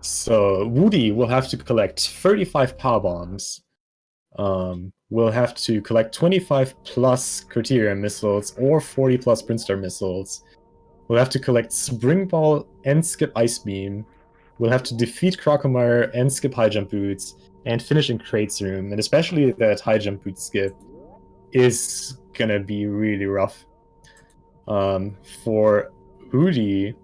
So Whewty will have to collect 35 power bombs. We'll have to collect 25 plus criteria missiles or 40 plus Brinstar missiles. We'll have to collect Spring Ball and skip Ice Beam. We'll have to defeat Crocomire and skip High Jump Boots, and finish in Crate's Room. And especially that High Jump Boot skip is gonna be really rough. For Whewty,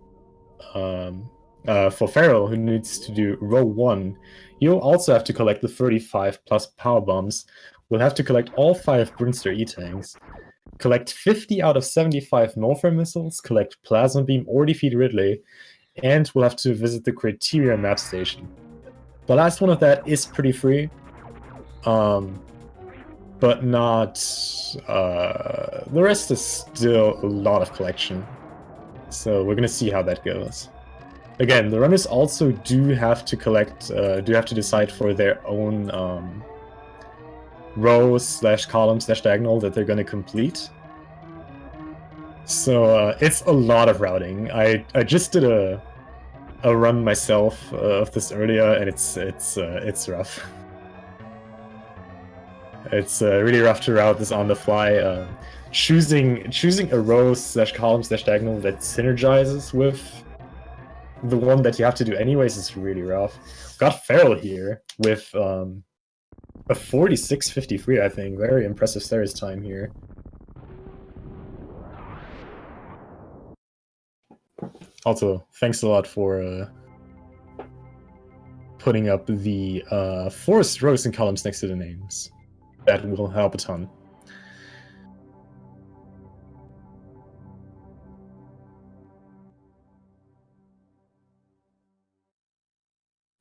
for Feral, who needs to do row 1, you'll also have to collect the 35 plus power bombs. We'll have to collect all 5 Brinstar E-Tanks, collect 50 out of 75 Nullfire missiles, collect Plasma Beam or defeat Ridley, and we'll have to visit the Criteria map station. The last one of that is pretty free, but not... the rest is still a lot of collection. So we're gonna see how that goes. Again, the runners also do have to collect, do have to decide for their own rows / columns / diagonal that they're gonna complete. So it's a lot of routing. I just did a run myself of this earlier, and it's rough. It's really rough to route this on the fly. Choosing a row / column / diagonal that synergizes with the one that you have to do anyways is really rough. Got Feral here with a 46.53, I think. Very impressive Ceres time here. Also, thanks a lot for putting up the forced rows and columns next to the names. That will help a ton.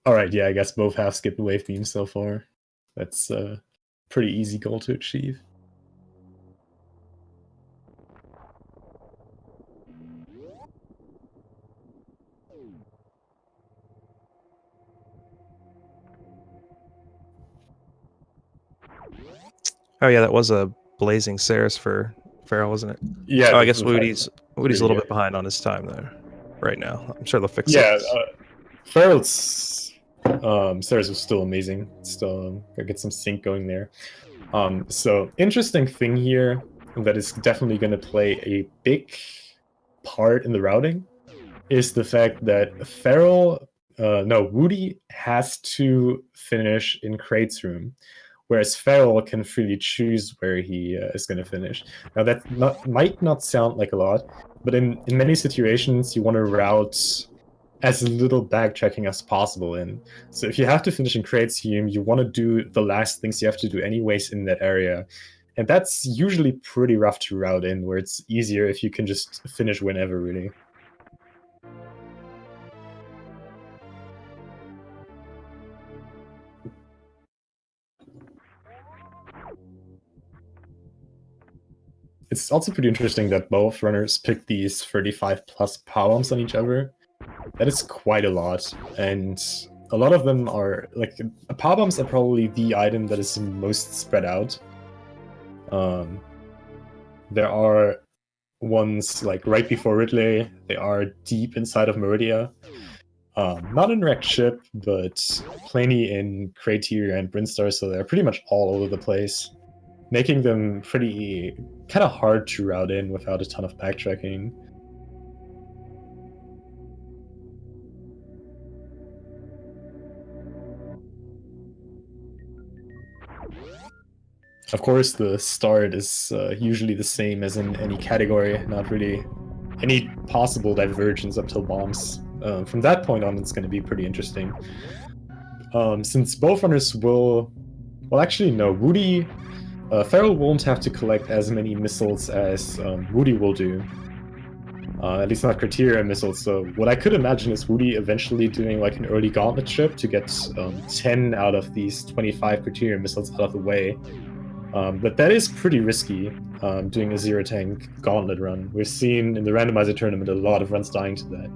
Alright, yeah, I guess both have skipped the wave beam so far. That's a pretty easy goal to achieve. Oh yeah, that was a blazing Ceres for Feral, wasn't it? Yeah. Oh, I guess Whewty's a little bit behind on his time there right now. I'm sure they'll fix it. Yeah, Feral's Ceres was still amazing. Still gotta get some sync going there. So interesting thing here that is definitely going to play a big part in the routing is the fact that Whewty has to finish in Crate's room, whereas Feral can freely choose where he is going to finish. Now that might not sound like a lot, but in many situations you want to route as little backtracking as possible in. So if you have to finish in Crate's room, you want to do the last things you have to do anyways in that area. And that's usually pretty rough to route in, where it's easier if you can just finish whenever, really. It's also pretty interesting that both runners pick these 35 plus power bombs on each other. That is quite a lot, and a lot of them are, like, power bombs are probably the item that is most spread out. There are ones like right before Ridley, they are deep inside of Meridia. Not in Wrecked Ship, but plenty in Criteria and Brinstar, so they're pretty much all over the place, making them pretty kind of hard to route in without a ton of backtracking. Of course, the start is usually the same as in any category, not really any possible divergence up till bombs. From that point on, it's going to be pretty interesting. Since both runners will... Well, actually, no. Whewty... Feral won't have to collect as many missiles as Whewty will do. At least not Criteria missiles, so what I could imagine is Whewty eventually doing like an early gauntlet trip to get 10 out of these 25 Criteria missiles out of the way. But that is pretty risky, doing a zero-tank gauntlet run. We've seen in the randomizer tournament a lot of runs dying to that.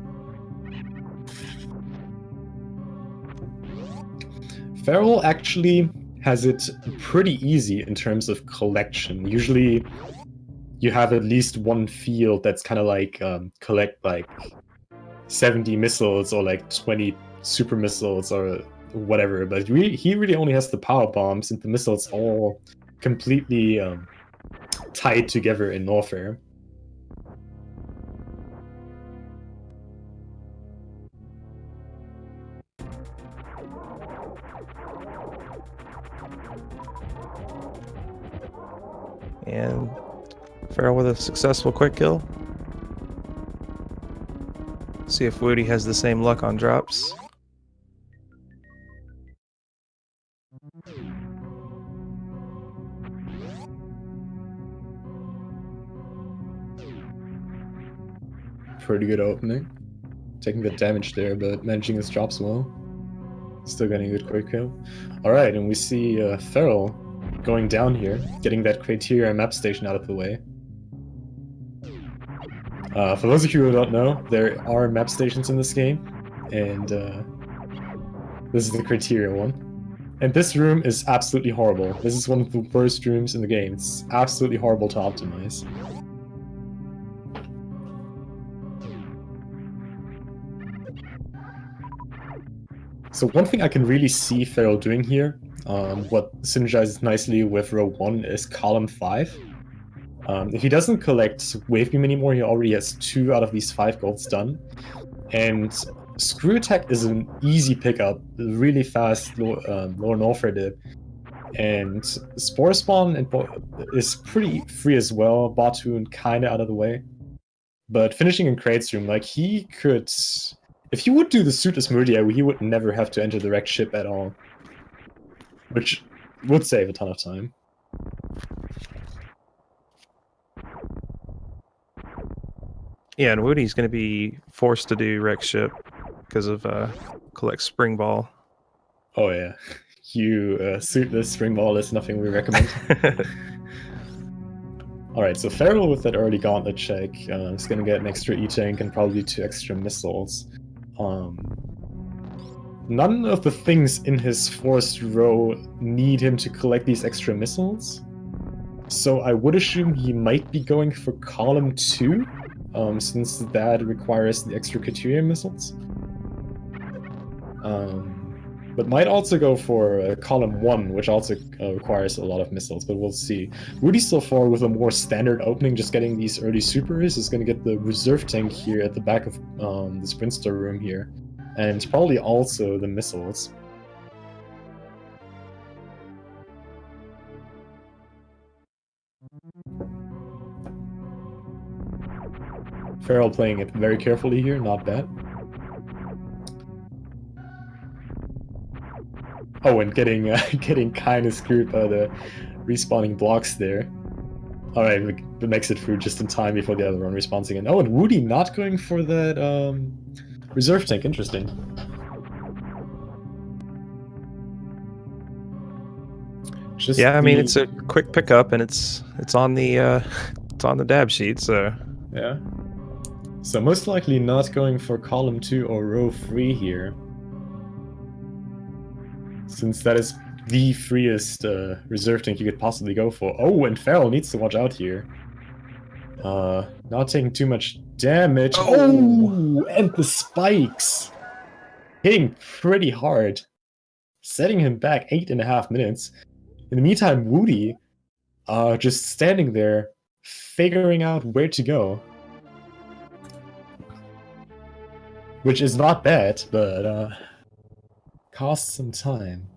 Feral actually has it pretty easy in terms of collection. Usually you have at least one field that's kind of like collect like 70 missiles or like 20 super missiles or whatever, but he really only has the power bombs and the missiles all completely tied together in warfare. And Feral with a successful quick kill. See if Whewty has the same luck on drops. Pretty good opening. Taking the damage there, but managing his drops well. Still getting a good quick kill. Alright, and we see Feral going down here, getting that criteria map station out of the way. For those of you who don't know, there are map stations in this game, and this is the criteria one. And this room is absolutely horrible. This is one of the worst rooms in the game. It's absolutely horrible to optimize. So one thing I can really see Feral doing here, what synergizes nicely with row 1 is column 5. If he doesn't collect Wave Beam anymore, he already has 2 out of these 5 golds done. And Screw Attack is an easy pickup, really fast lower warfare dip. And Spore Spawn is pretty free as well, Bottoon kinda out of the way. But finishing in Crate's room, like he could... If he would do the Suitless Meridia, he would never have to enter the wrecked ship at all. Which would save a ton of time. Yeah, and Whewty's going to be forced to do wreck ship because of collect Spring Ball. Oh yeah, you Suitless Spring Ball is nothing we recommend. Alright, so Feral with that early gauntlet check is going to get an extra E-Tank and probably 2 extra missiles. None of the things in his forced row need him to collect these extra missiles. So I would assume he might be going for column 2, since that requires the extra criteria missiles. But might also go for column 1, which also requires a lot of missiles, but we'll see. Whewty so far with a more standard opening, just getting these early supers, is going to get the reserve tank here at the back of the Sprinter room here, and probably also the missiles. Feral playing it very carefully here, not bad. Oh, and getting kind of screwed by the respawning blocks there. Alright, it makes it through just in time before the other one respawns again. Oh, and Whewty not going for that reserve tank. Interesting. Just yeah, I mean it's a quick pickup, and it's on the it's on the dab sheet, so yeah. So most likely not going for column 2 or row 3 here, since that is the freest reserve tank you could possibly go for. Oh, and Feral needs to watch out here. Not taking too much damage. Oh, and the spikes! Hitting pretty hard. Setting him back 8.5 minutes. In the meantime, Whewty, just standing there, figuring out where to go. Which is not bad, but costs some time.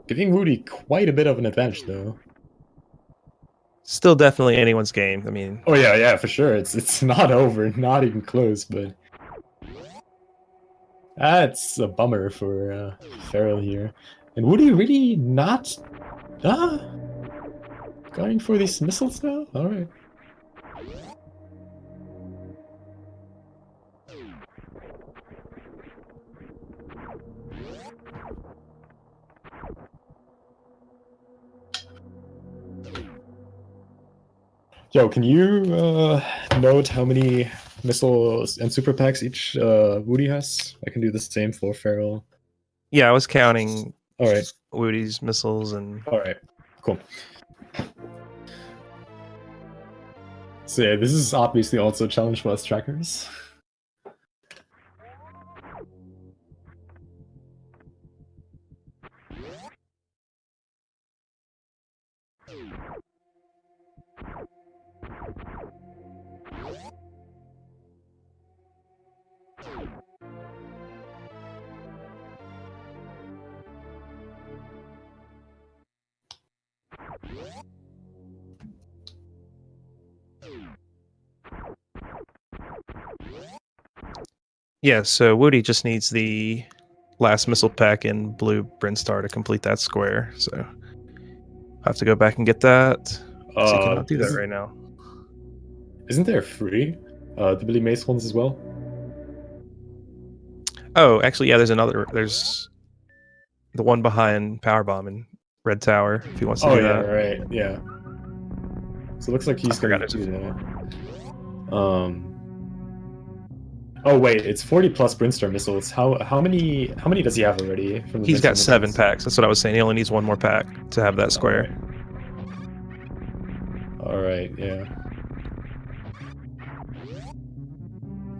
Giving Whewty quite a bit of an advantage, though. still definitely anyone's game. I mean, oh yeah, for sure. It's not over, not even close, but that's a bummer for Feral here. And Whewty really not going for these missiles now? Alright. Yo, can you note how many missiles and super packs each Whewty has? I can do the same for Feral. yeah, I was counting Alright. Whewty's missiles and Alright, cool. So yeah, this is obviously also a challenge for us trackers. Yeah, so Whewty just needs the last missile pack in blue Brinstar to complete that square. So I have to go back and get that. Because he cannot do that right now. Isn't there free the Billy Mace ones as well? Oh, actually, yeah. There's the one behind Powerbomb in Red Tower. If he wants to do yeah, that. right. Yeah. So it looks like he's gonna do that. Oh wait, it's 40 plus Brinstar missiles. How many does he have already? From the He's got Brinstar 7 missiles? packs. That's what I was saying. He only needs 1 more pack to have that square. All right, yeah.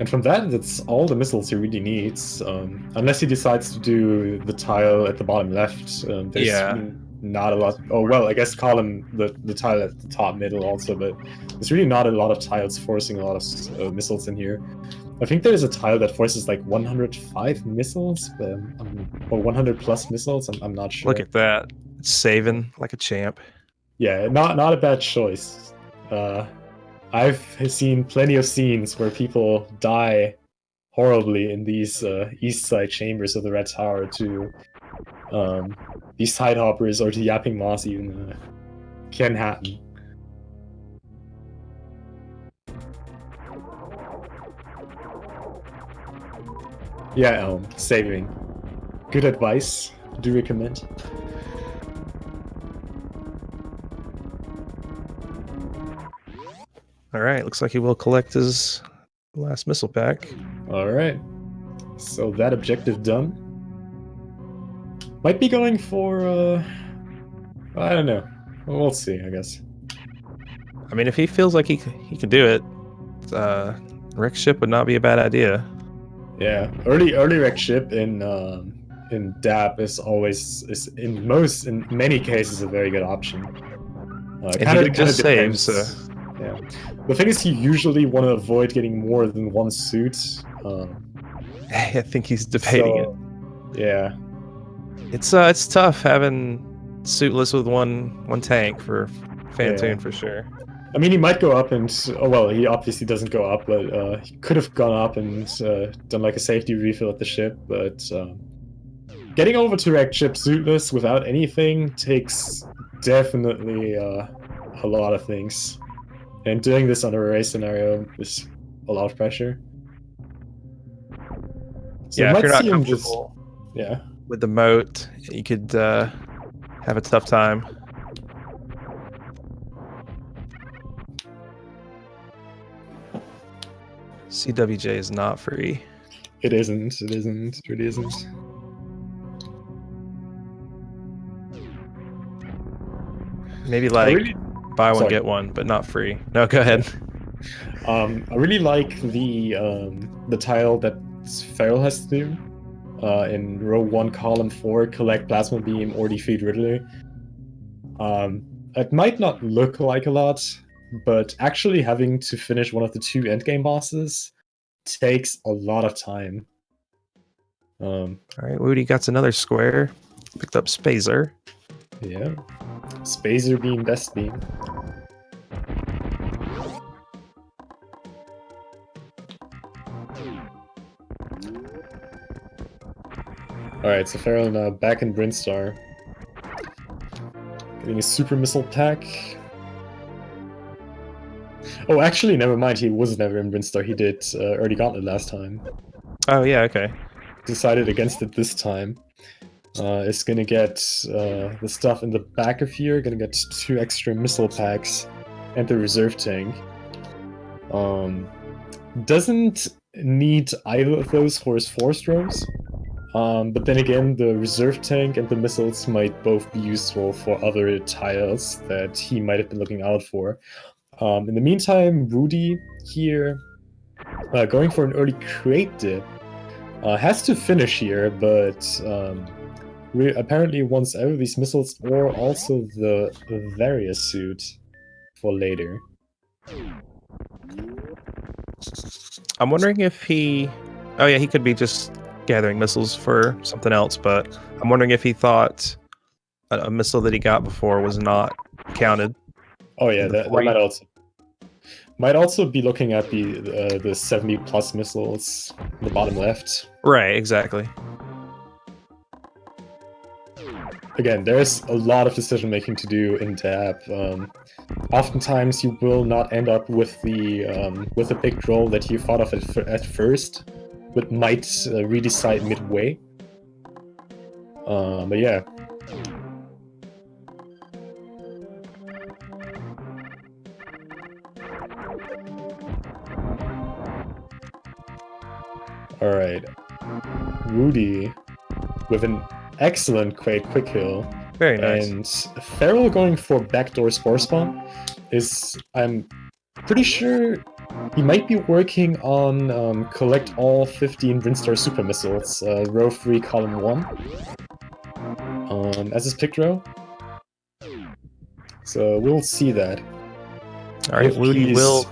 And from that, that's all the missiles he really needs. Unless he decides to do the tile at the bottom left. There's not a lot. Oh well, I guess column the tile at the top middle also, but there's really not a lot of tiles forcing a lot of missiles in here. I think there's a tile that forces like 105 missiles, or 100 plus missiles. I'm not sure. Look at that, it's saving like a champ. Yeah, not a bad choice. I've seen plenty of scenes where people die horribly in these east side chambers of the Red Tower to these side hoppers or to Yapping Moss even. Can happen. Yeah, saving. Good advice. Do recommend. All right, looks like he will collect his last missile pack. All right. So that objective done. Might be going for, I don't know. We'll see, I guess. I mean, if he feels like he can do it, wreck ship would not be a bad idea. Yeah, early wreck ship in DAP is in many cases a very good option. And he just saves. Yeah, the thing is, you usually want to avoid getting more than one suit. I think he's debating it. Yeah, it's tough having suitless with one tank for Fantoon for sure. I mean, he might go up and he obviously doesn't go up, but he could have gone up and done like a safety refill at the ship. But getting over to wreck ship suitless without anything takes definitely a lot of things. And doing this under a race scenario is a lot of pressure. So yeah, if you're not comfortable with the moat, you could have a tough time. CWJ is not free. It isn't. It isn't. It really isn't. Maybe like buy one get one, but not free. No, go ahead. I really like the tile that Feral has to do. In row 1, column 4, collect plasma beam or defeat Riddler. It might not look like a lot, but actually having to finish one of the 2 endgame bosses takes a lot of time. All right, Whewty got another square. Picked up Spazer. Yeah. Spazer beam, best beam. Alright, so Feral now back in Brinstar. Getting a super missile pack. Oh, actually, never mind. He was never in Brinstar. He did Early Gauntlet last time. Oh, yeah, okay. Decided against it this time. It's gonna get the stuff in the back of here. Gonna get 2 extra missile packs and the reserve tank. Doesn't need either of those for his force rows. But then again, the reserve tank and the missiles might both be useful for other tiles that he might have been looking out for. In the meantime, Whewty here, going for an early crate dip, has to finish here, but apparently wants either these missiles or also the Various suit for later. I'm wondering if he... Oh yeah, he could be just gathering missiles for something else, but I'm wondering if he thought a missile that he got before was not counted. Oh yeah, that might also Might also be looking at the 70 plus missiles in the bottom left. Right, exactly. Again, there's a lot of decision making to do in Dab. Oftentimes, you will not end up with a big roll that you thought of at first, but might redecide midway. But yeah. Alright. Whewty with an excellent quick heal. Very nice. And Feral going for backdoor Spore Spawn is, I'm pretty sure he might be working on collect all 15 Brinstar Super Missiles, row 3, column 1, as his pick row. So we'll see that. Alright, Whewty will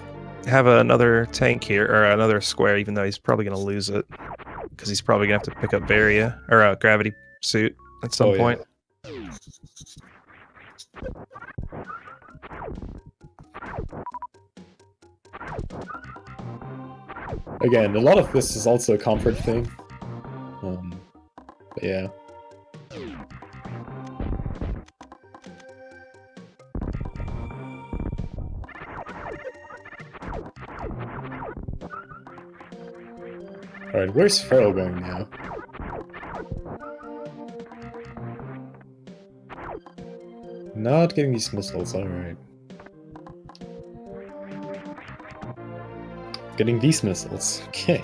have another tank here, or another square, even though he's probably going to lose it. Because he's probably going to have to pick up Varia, or a Gravity Suit at some point. Yeah. Again, a lot of this is also a comfort thing. But yeah. Alright, where's Feral going now? Not getting these missiles, alright. Getting these missiles, okay.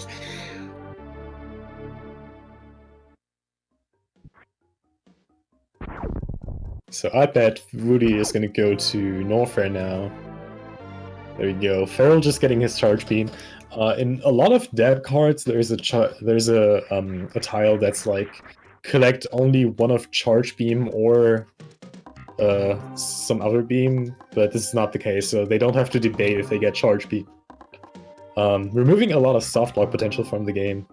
So I bet Whewty is gonna go to Norfair now. There we go. Feral just getting his charge beam. In a lot of Dab cards, there's a tile that's like collect only one of charge beam or some other beam, but this is not the case, so they don't have to debate if they get charge beam. Removing a lot of soft block potential from the game,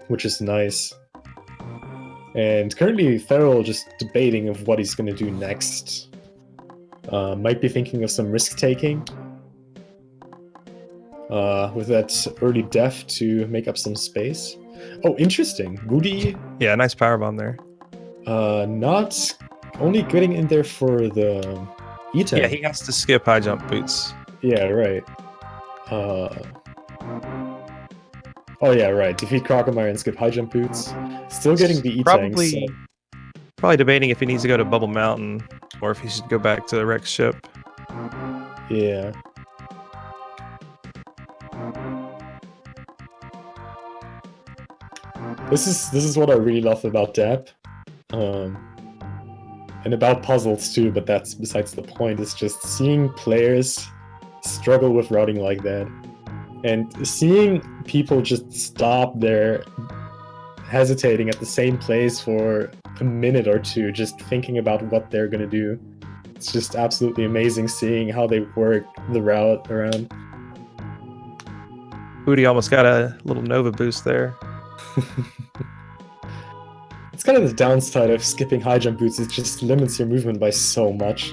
which is nice. And currently, Feral just debating of what he's gonna do next. Might be thinking of some risk taking. With that early def to make up some space. Oh, interesting. Whewty. Yeah, nice power bomb there. Not only getting in there for the E-tank. Yeah, he has to skip high jump boots. Yeah, right. Oh yeah, right. Defeat Crocomire and skip high jump boots. Still getting the E-tanks. Probably debating if he needs to go to Bubble Mountain or if he should go back to the Rex ship. Yeah. This is what I really love about Dab. And about puzzles too, but that's besides the point. It's just seeing players struggle with routing like that. And seeing people just stop there hesitating at the same place for a minute or two, just thinking about what they're gonna do. It's just absolutely amazing seeing how they work the route around. Whewty almost got a little Nova boost there. It's kind of the downside of skipping high jump boots, it just limits your movement by so much.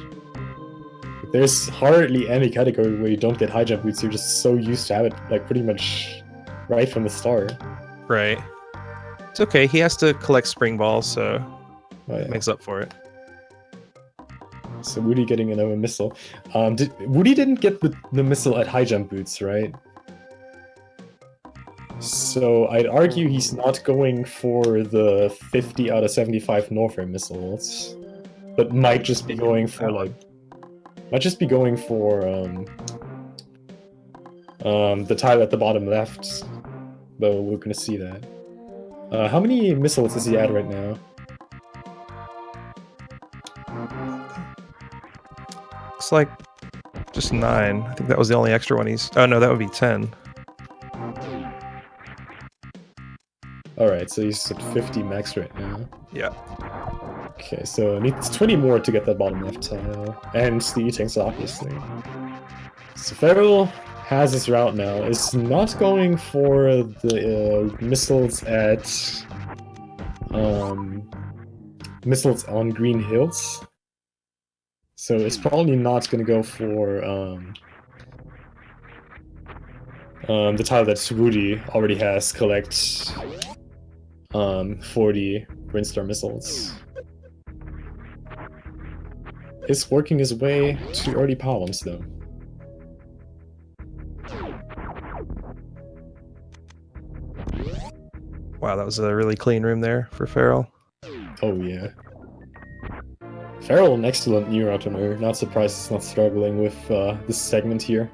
There's hardly any category where you don't get high jump boots, you're just so used to have it like pretty much right from the start. Right. It's okay, he has to collect spring balls, so it makes up for it. So Whewty getting another missile. Whewty didn't get the missile at high jump boots, right? So I'd argue he's not going for the 50 out of 75 Norfair missiles, but might just be going for the tile at the bottom left. But we're gonna see that. How many missiles is he at right now? Looks like just 9. I think that was the only extra one he's... Oh no, that would be 10. Alright, so he's at 50 max right now. Yeah. Okay, so needs 20 more to get that bottom left tile. And the E-tanks, obviously. So Feral has his route now. Is not going for the missiles at... missiles on Green Hills. So it's probably not going to go for The tile that Whewty already has, collect 40 Brainstorm missiles. Is working his way to early power bombs though. Wow, that was a really clean room there for Feral. Oh yeah. Feral, an excellent new router. Not surprised it's not struggling with this segment here.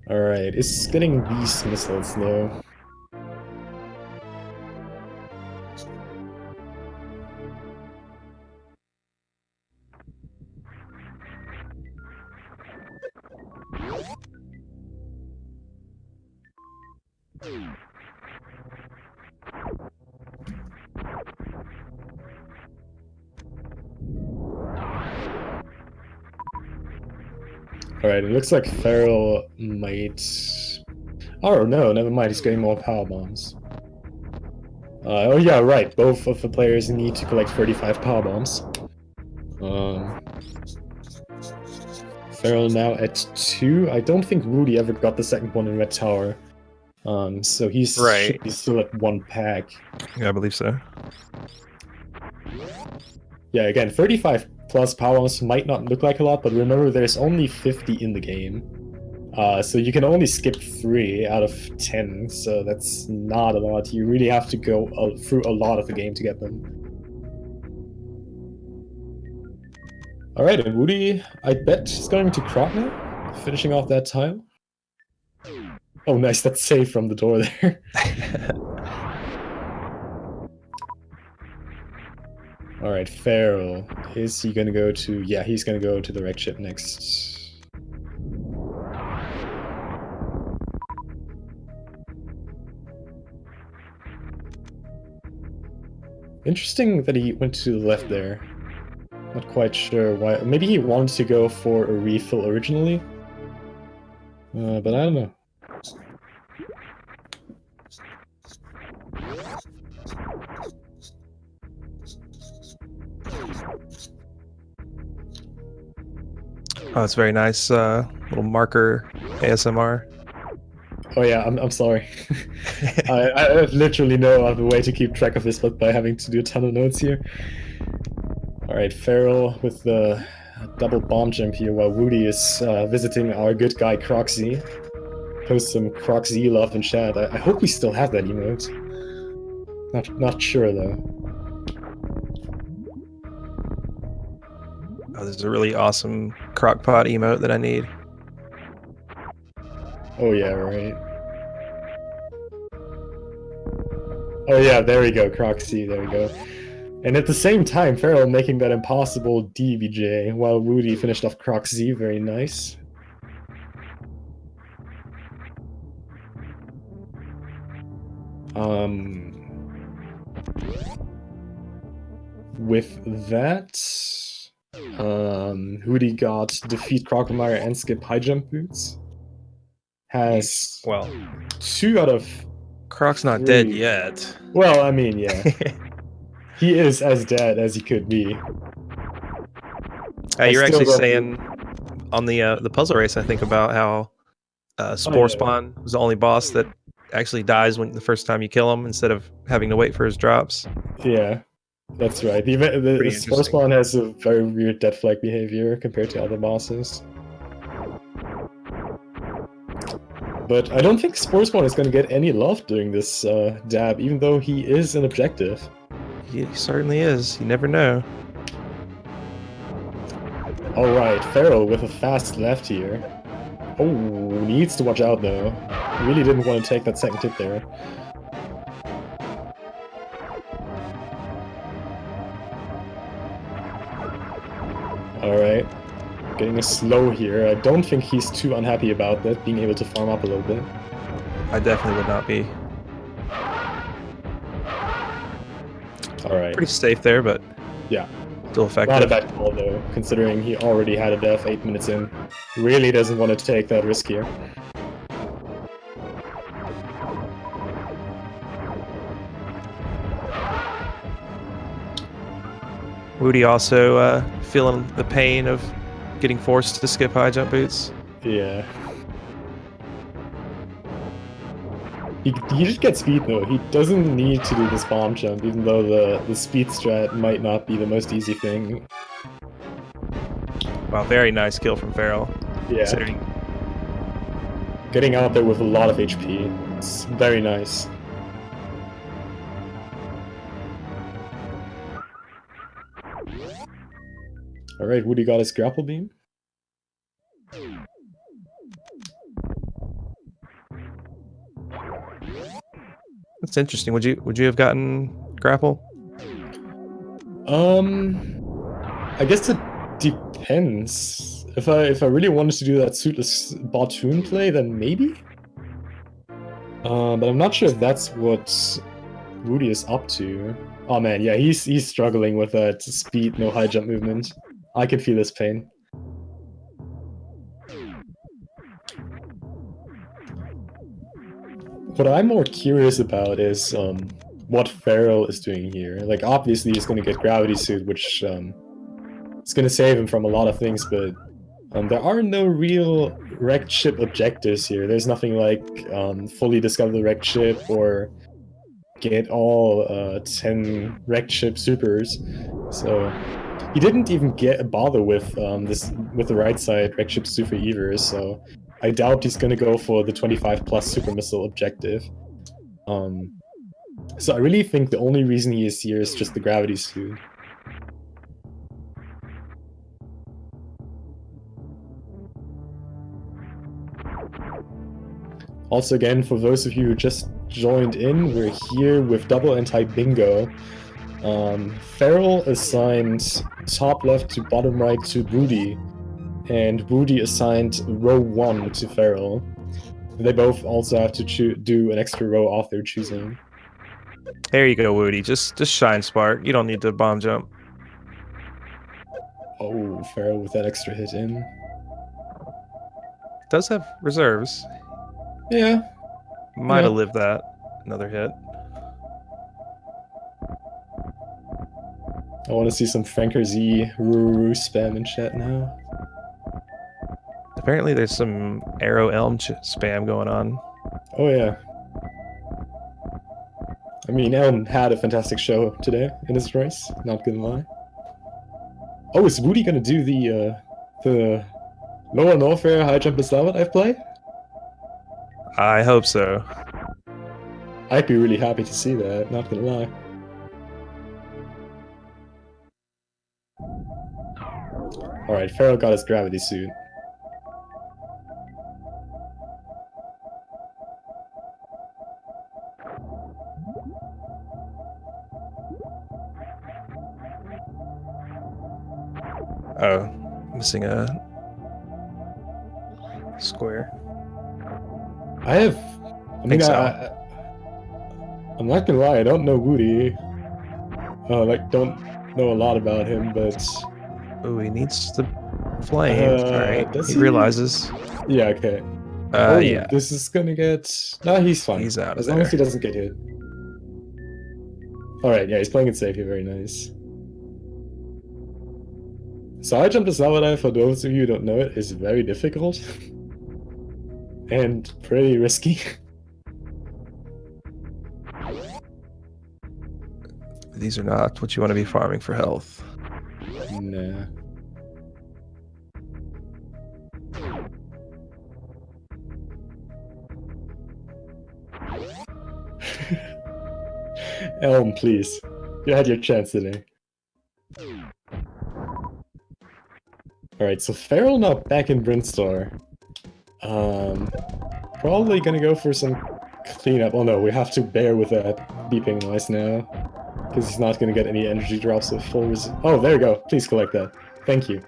Alright, it's getting these missiles though. Alright, it looks like Feral might... Oh no, never mind, he's getting more power bombs. Oh yeah, right, both of the players need to collect 35 power bombs. Feral now at 2. I don't think Whewty ever got the second one in Red Tower. So he's should be still at 1 pack. Yeah, I believe so. Yeah, again, 35 plus power bombs might not look like a lot, but remember there's only 50 in the game. So you can only skip 3 out of 10, so that's not a lot. You really have to go through a lot of the game to get them. Alright, and Whewty, I bet, is going to Croc now, finishing off that tile. Oh nice, that's safe from the door there. Alright, Feral. Is he gonna go to... Yeah, he's gonna go to the wreck ship next. Interesting that he went to the left there. Not quite sure why. Maybe he wanted to go for a refill originally? But I don't know. Oh, it's very nice. Little marker ASMR. Oh yeah, I'm sorry. I literally no other way to keep track of this but by having to do a ton of notes here. Alright, Feral with the double bomb jump here while Whewty is visiting our good guy Croxy. Post some Croxy love in chat. I hope we still have that emote. Not sure though. Oh, this is a really awesome crockpot emote that I need. Oh yeah, right. Oh yeah, there we go, Croxy, there we go. And at the same time, Feral making that impossible DBJ while Whewty finished off Croxy, very nice. With that, Whewty got defeat Crocomire and skip high jump boots. Has 2 out of Croc's not 3. dead yet. Well, I mean, yeah. He is as dead as he could be. You're actually saying on the puzzle race, I think, about how Spore Spawn was the only boss that actually dies when the first time you kill him instead of having to wait for his drops. Yeah, that's right. The Spore Spawn has a very weird dead flag behavior compared to other bosses. But I don't think Spore Spawn is going to get any love during this dab, even though he is an objective. He certainly is. You never know. Alright, Feral with a fast left here. Oh, needs to watch out though. Really didn't want to take that second hit there. Alright. Getting a slow here. I don't think he's too unhappy about that, being able to farm up a little bit. I definitely would not be. Alright. Pretty safe there, but yeah, still effective. Not a bad call though, considering he already had a death 8 minutes in. Really doesn't want to take that risk here. Whewty also feeling the pain of getting forced to skip high jump boots. Yeah. He just gets speed though. He doesn't need to do this bomb jump, even though the speed strat might not be the most easy thing. Wow, very nice kill from Feral. Yeah. Considering Getting out there with a lot of HP. It's very nice. Alright, Whewty got his grapple beam. that's interesting. Would you have gotten grapple? I guess it depends. If I really wanted to do that suitless Bottoon play, then maybe. But I'm not sure if that's what Whewty is up to. Oh man, yeah, he's struggling with that speed, no high jump movement. I can feel his pain. What I'm more curious about is what Feral is doing here. Like, obviously he's going to get Gravity Suit, which is going to save him from a lot of things, but there are no real wrecked ship objectives here. There's nothing like fully discover the wrecked ship or get all 10 wrecked ship supers. So he didn't even bother with the right side wrecked ship super either. So I doubt he's gonna go for the 25 plus super missile objective. So I really think the only reason he is here is just the gravity suit. Also, again, for those of you who just joined in, we're here with double anti-bingo. Feral assigned top left to bottom right to Whewty, and Whewty assigned row 1 to Feral. They both also have to do an extra row off their choosing. There you go, Whewty. Just shine spark. You don't need to bomb jump. Oh, Feral with that extra hit in. Does have reserves. Yeah. Might have lived that. Another hit. I want to see some Franker Z Ruru spam in chat now. Apparently there's some Arrow Elm spam going on. Oh yeah. I mean, Elm had a fantastic show today in his race, not gonna lie. Oh, is Whewty gonna do the Lower Norfair high jump as Lava Dive play? I hope so. I'd be really happy to see that, not gonna lie. Alright, Feral got his gravity suit. Oh, missing a square. I'm not gonna lie, I don't know Whewty. Like, don't know a lot about him, but... Oh, he needs the flame. Alright, he realizes. Yeah, okay. Yeah. This is gonna get... No, he's fine. He's out of as long as he doesn't get hit. Alright, yeah, he's playing it safe here, very nice. Side jump to Lava Dive, for those of you who don't know it, is very difficult. And pretty risky. These are not what you want to be farming for health. Nah. Elm, please. You had your chance today. Alright, so Feral now back in Brinstar. Probably gonna go for some cleanup. Oh no, we have to bear with that beeping noise now. Because he's not gonna get any energy drops with full Oh, there you go. Please collect that. Thank you.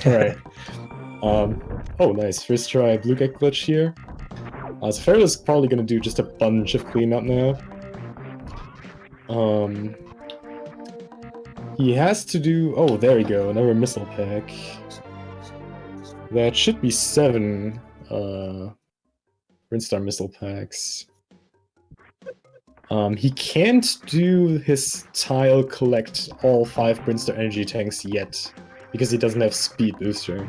Alright. Oh nice. First try blue gate glitch here. So Feral is probably gonna do just a bunch of cleanup now. He has to do... Oh, there we go. Another missile pack. That should be 7 Brinstar missile packs. He can't do his tile collect all 5 Brinstar energy tanks yet, because he doesn't have speed booster.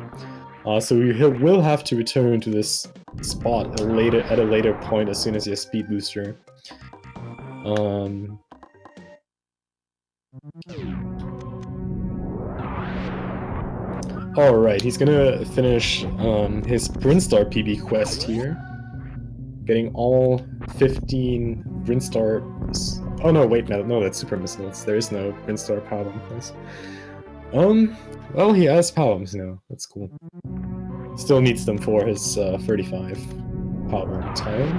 So we will have to return to this spot at a later point as soon as he has speed booster. Alright, he's gonna finish his Brinstar PB quest here. Getting all 15 Brinstar... Oh no, wait, no, that's Super Missiles. There is no Brinstar Power Bomb quest. Well, he has Power Bombs now. That's cool. Still needs them for his 35 Power Bomb time.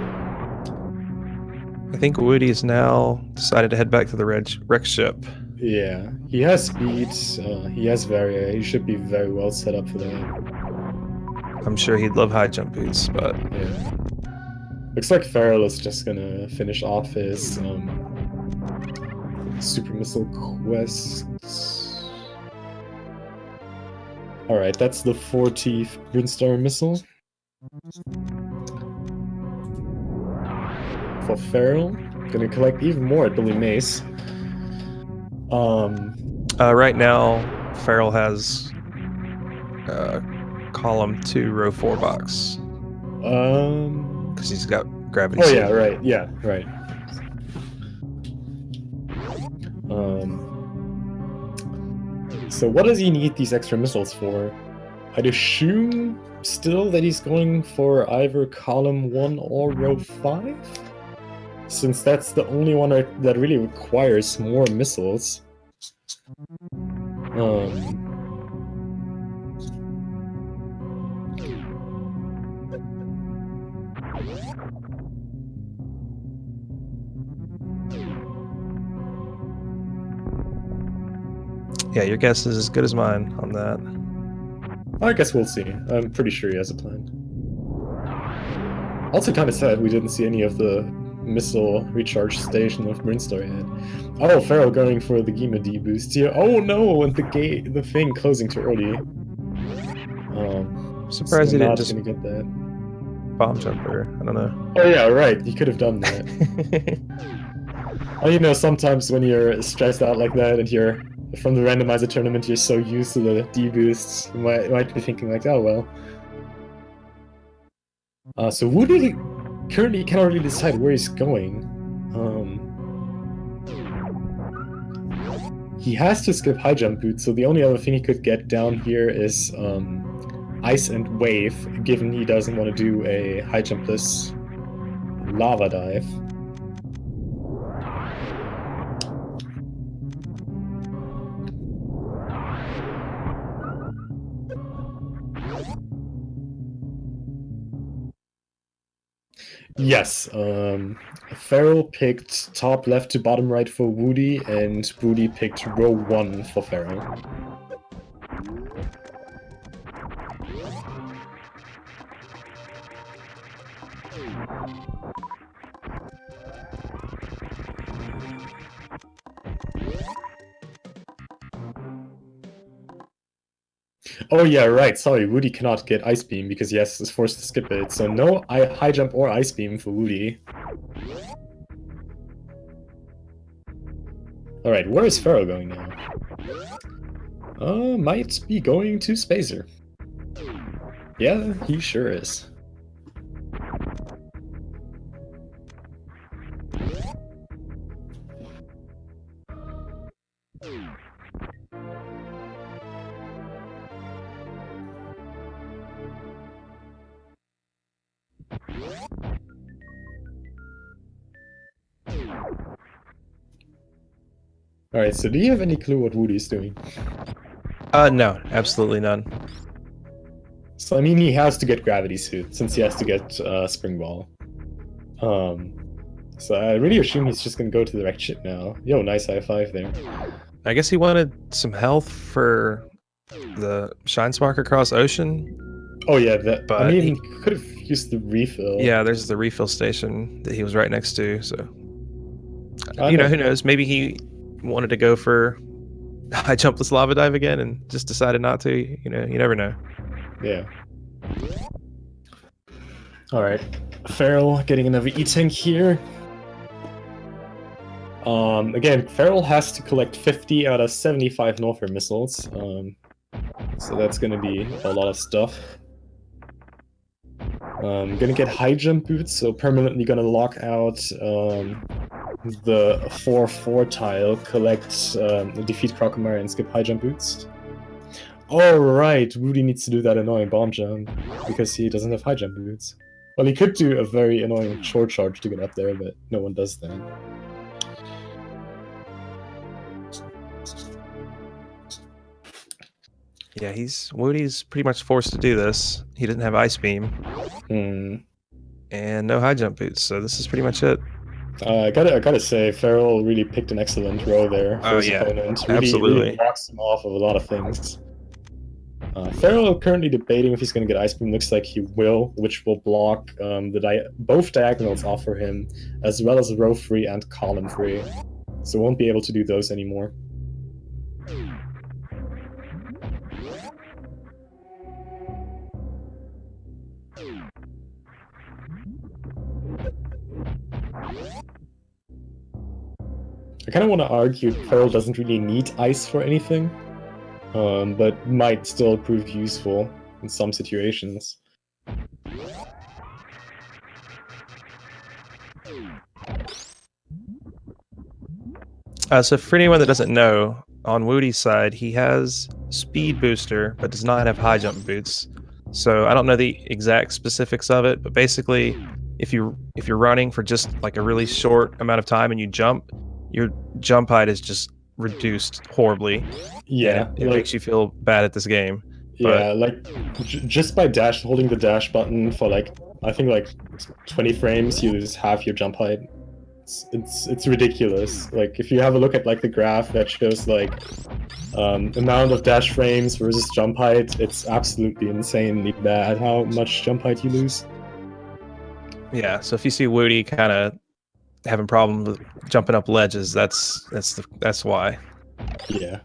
I think Whewty is now decided to head back to the wreck ship. Yeah, he has speed, he has Varia, he should be very well set up for that. I'm sure he'd love high jump boots, but... Yeah. Looks like Feral is just gonna finish off his Super Missile quests. Alright, that's the 40th Brinstar Missile. For Feral, gonna collect even more at Billy Mace. Right now, Feral has column 2, row 4 box. Because he's got gravity. Oh yeah, right. Yeah, right. So what does he need these extra missiles for? I'd assume still that he's going for either column 1 or row 5? Since that's the only one that really requires more missiles. Yeah, your guess is as good as mine on that. I guess we'll see. I'm pretty sure he has a plan. Also kind of sad we didn't see any of the missile recharge station of Brinstar yet. Oh, Feral going for the Gima D boost here. Oh no, and the thing closing too early. Surprised he didn't just gonna get that. Bomb jumper. I don't know. Oh yeah, right. He could have done that. Oh, you know, sometimes when you're stressed out like that and you're from the randomizer tournament, you're so used to the D boosts, you might be thinking like, oh well. So Whewty currently cannot really decide where he's going. He has to skip high jump boots, so the only other thing he could get down here is ice and wave, given he doesn't want to do a high jumpless lava dive. Yes, Feral picked top left to bottom right for Whewty, and Whewty picked row 1 for Feral. Oh yeah, right, sorry, Whewty cannot get Ice Beam because he is forced to skip it, so no high jump or Ice Beam for Whewty. Alright, where is Feral going now? Might be going to Spacer. Yeah, he sure is. Alright, so do you have any clue what Whewty's doing? No, absolutely none. So, I mean, he has to get Gravity Suit, since he has to get Spring Ball. So I really assume he's just gonna go to the wrecked ship now. Yo, nice high five there. I guess he wanted some health for the Shine Spark across ocean. Oh yeah, that. But I mean, he could have used the refill. Yeah, there's the refill station that he was right next to. So, I you know, who knows? Maybe he wanted to go for high jumpless lava dive again and just decided not to. You know, you never know. Yeah. All right, Feral getting another E-tank here. Again, Feral has to collect 50 out of 75 Norther missiles. So that's gonna be a lot of stuff. Gonna get high jump boots, so permanently gonna lock out the 4/4 tile, collect defeat Crocomire and skip high jump boots. Alright, Whewty needs to do that annoying bomb jump because he doesn't have high jump boots. Well, he could do a very annoying short charge to get up there, but no one does that. Yeah, Whewty's pretty much forced to do this. He didn't have Ice Beam. And no high jump boots, so this is pretty much it. I gotta say, Feral really picked an excellent row there for his opponent. Really blocks him off of a lot of things. Feral currently debating if he's going to get Ice Beam. Looks like he will, which will block both diagonals off for him, as well as row 3 and column 3. So won't be able to do those anymore. I kind of want to argue Feral doesn't really need ice for anything, but might still prove useful in some situations. So for anyone that doesn't know, on Whewty's side, he has speed booster, but does not have high jump boots. So I don't know the exact specifics of it, but basically, if you're running for just like a really short amount of time and you jump, your jump height is just reduced horribly. Yeah, it makes you feel bad at this game. Yeah, like just by holding the dash button for like I think like 20 frames, you lose half your jump height. It's ridiculous. Like if you have a look at like the graph that shows like amount of dash frames versus jump height, it's absolutely insanely bad how much jump height you lose. Yeah, so if you see Whewty kind of having problems with jumping up ledges, that's why. Yeah,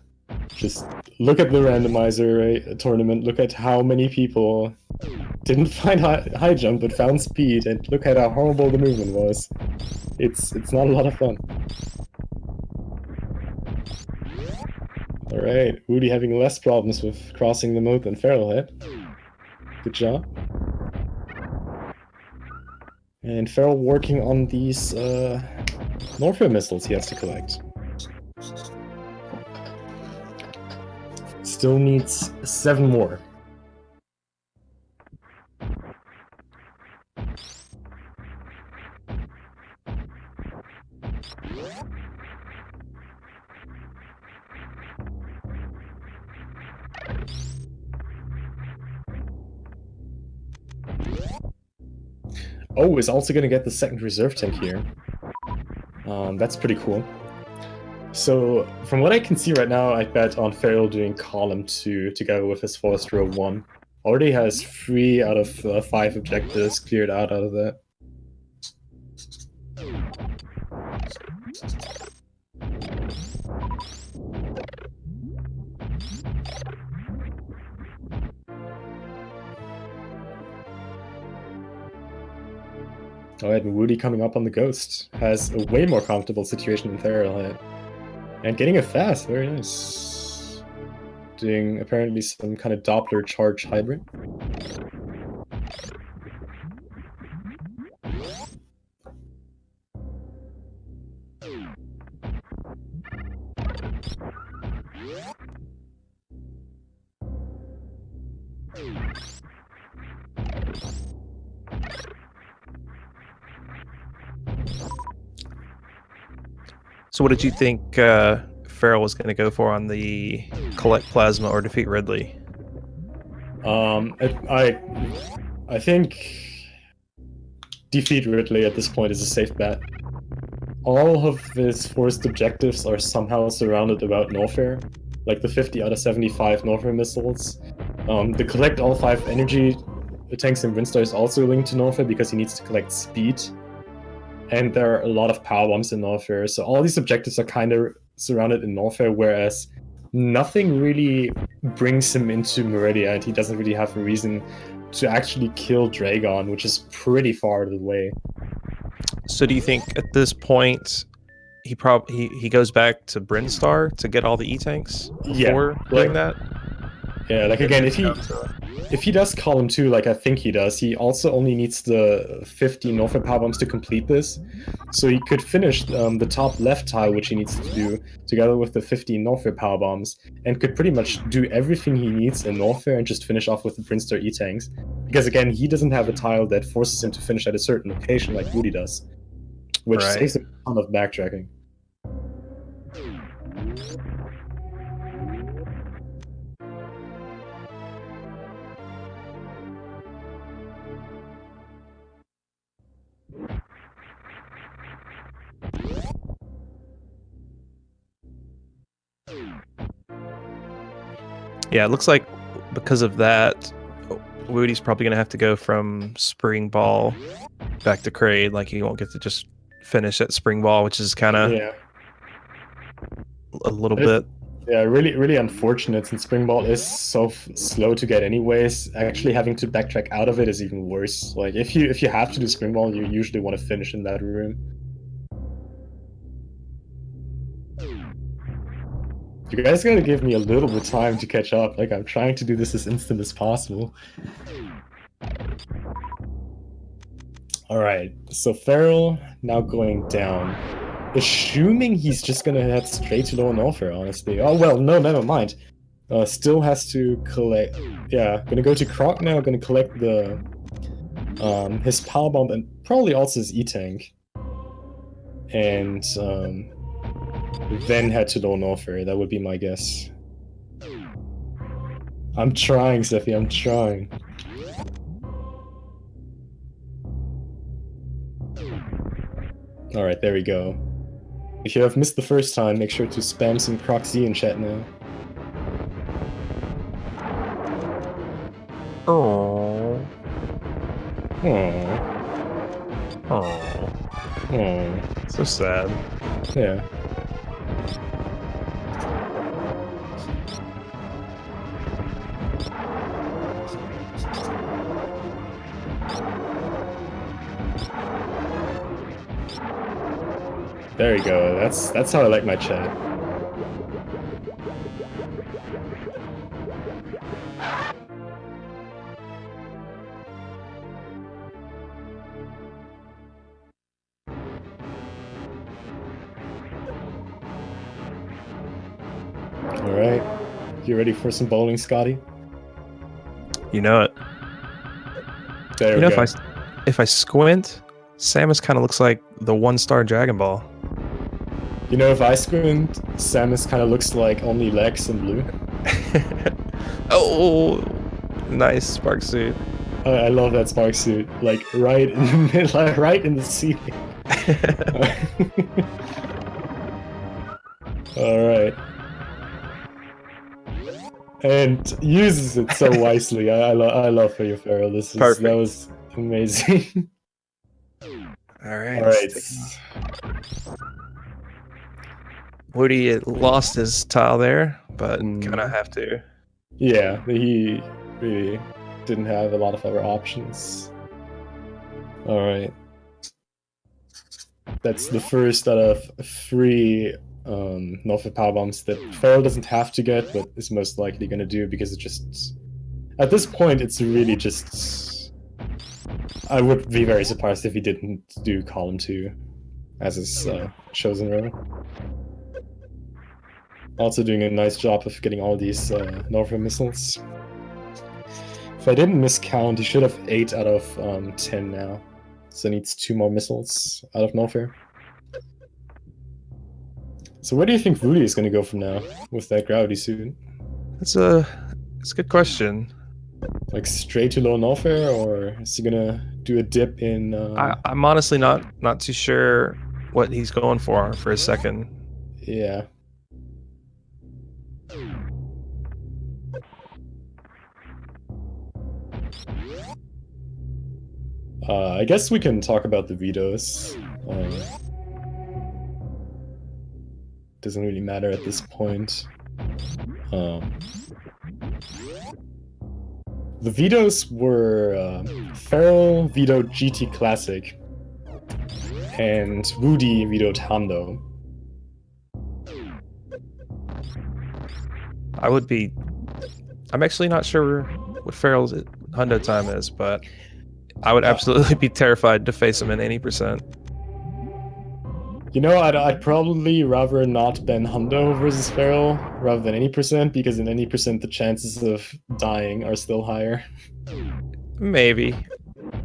just look at the randomizer tournament. Look at how many people didn't find high jump but found speed, and look at how horrible the movement was. It's not a lot of fun. All right, Whewty having less problems with crossing the moat than Feral had. Good job. And Feral working on these Norfair missiles he has to collect. Still needs 7 more. Oh, is also going to get the second reserve tank here. That's pretty cool. So, from what I can see right now, I bet on Feral doing column 2 together with his forest row 1. Already has 3 out of 5 objectives cleared out of that. Alright, and Whewty coming up on the Ghost has a way more comfortable situation than Feral had. And getting it fast, very nice. Doing apparently some kind of Doppler charge hybrid. So what did you think Feral was going to go for on the collect plasma or defeat Ridley? I think defeat Ridley at this point is a safe bet. All of his forced objectives are somehow surrounded about Norfair, like the 50 out of 75 Norfair missiles. The collect all 5 energy tanks in Windstar is also linked to Norfair because he needs to collect speed. And there are a lot of power bombs in Norfair, so all these objectives are kind of surrounded in Norfair, whereas nothing really brings him into Meridia, and he doesn't really have a reason to actually kill Dragon, which is pretty far out of the way. So do you think at this point he goes back to Brinstar to get all the E-tanks before doing that? Yeah, like again, if he does column 2, like I think he does, he also only needs the 50 Norfair power bombs to complete this. So he could finish the top left tile, which he needs to do, together with the 50 Norfair power bombs, and could pretty much do everything he needs in Norfair and just finish off with the Prince-Star E-Tanks. Because again, he doesn't have a tile that forces him to finish at a certain location like Whewty does, which saves a ton of backtracking. Yeah, it looks like because of that, Whewty's probably going to have to go from Spring Ball back to Kraid. Like, he won't get to just finish at Spring Ball, which is kind of a little bit. Yeah, really unfortunate, since Spring Ball is so slow to get anyways. Actually having to backtrack out of it is even worse. Like, if you have to do Spring Ball, you usually want to finish in that room. You guys gotta give me a little bit of time to catch up. Like, I'm trying to do this as instant as possible. Alright, so Feral now going down. Assuming he's just gonna head straight to lower Norfair, honestly. Oh, well, no, never mind. Still has to collect... Yeah, gonna go to Croc now, gonna collect the... his power bomb and probably also his E-Tank. And, then head to lower Norfair. That would be my guess. I'm trying, Sephi, I'm trying. Alright, there we go. If you have missed the first time, make sure to spam some Croc Z in chat now. Oh. Aww. Oh. Aww. So sad. Yeah. There you go. That's how I like my chat. All right. You ready for some bowling, Scotty? You know it. There we go. If I squint, Samus kind of looks like the 1-star Dragon Ball. You know, if I squint, Samus kind of looks like only legs and blue. Oh, nice spark suit. I love that spark suit. Like right in the middle, like, right in the ceiling. All right. And uses it so wisely. I love for you, Feral. That was amazing. All right. All right. Whewty lost his tile there, but kind of have to. Yeah, he really didn't have a lot of other options. All right. That's the first out of 3 Norfair power bombs that Feral doesn't have to get, but is most likely going to do, because it just... At this point, it's really just... I would be very surprised if he didn't do column 2 as his chosen row. Also doing a nice job of getting all these Norfair missiles. If I didn't miscount, he should have 8 out of 10 now. So needs 2 more missiles out of Norfair. So where do you think Whewty is going to go from now with that gravity suit? That's a good question. Like straight to low Norfair, or is he going to do a dip in... I'm honestly not too sure what he's going for a second. Yeah. I guess we can talk about the vetoes. Doesn't really matter at this point. The vetoes were Feral vetoed GT Classic, and Whewty vetoed Hondo. I would be I'm actually not sure what Feral's hundo time is, but I would absolutely be terrified to face him in any percent. You know, I'd probably rather not ban hundo versus Feral rather than any percent, because in any percent the chances of dying are still higher. Maybe.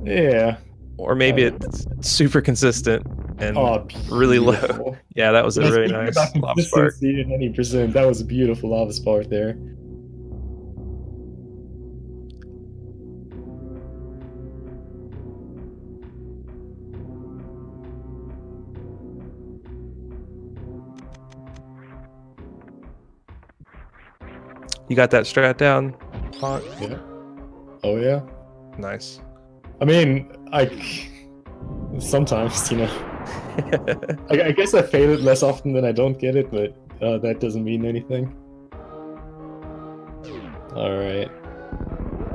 Yeah. Or maybe it's super consistent and really low. Yeah, that was a really nice lava spark. Consistency in any percent. That was a beautiful lava spark there. You got that strat down, Hawk? Yeah. Oh yeah. Nice. I mean, sometimes, you know. I guess I fail it less often than I don't get it, but that doesn't mean anything. Alright.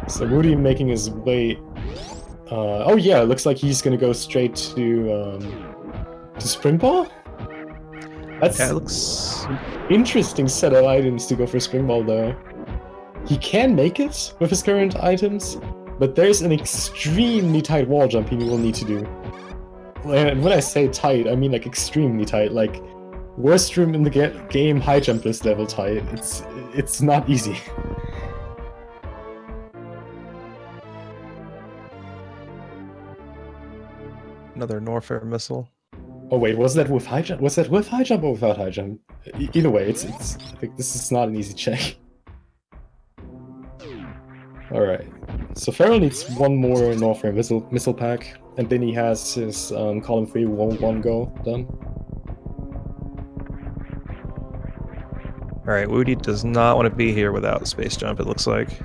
So Whewty making his way... oh yeah, it looks like he's gonna go straight to Spring Ball? That's looks... interesting set of items to go for Spring Ball, though. He can make it with his current items, but there's an extremely tight wall jump he will need to do. And when I say tight, I mean like extremely tight, like worst room in the game high jump list level tight. It's not easy. Another Norfair missile. Oh wait, was that with high jump? Was that with high jump or without high jump? Either way, it's. I think this is not an easy check. All right, so Feral needs one more Norfair missile pack, and then he has his column 3 1 go done. All right, Whewty does not want to be here without space jump. It looks like.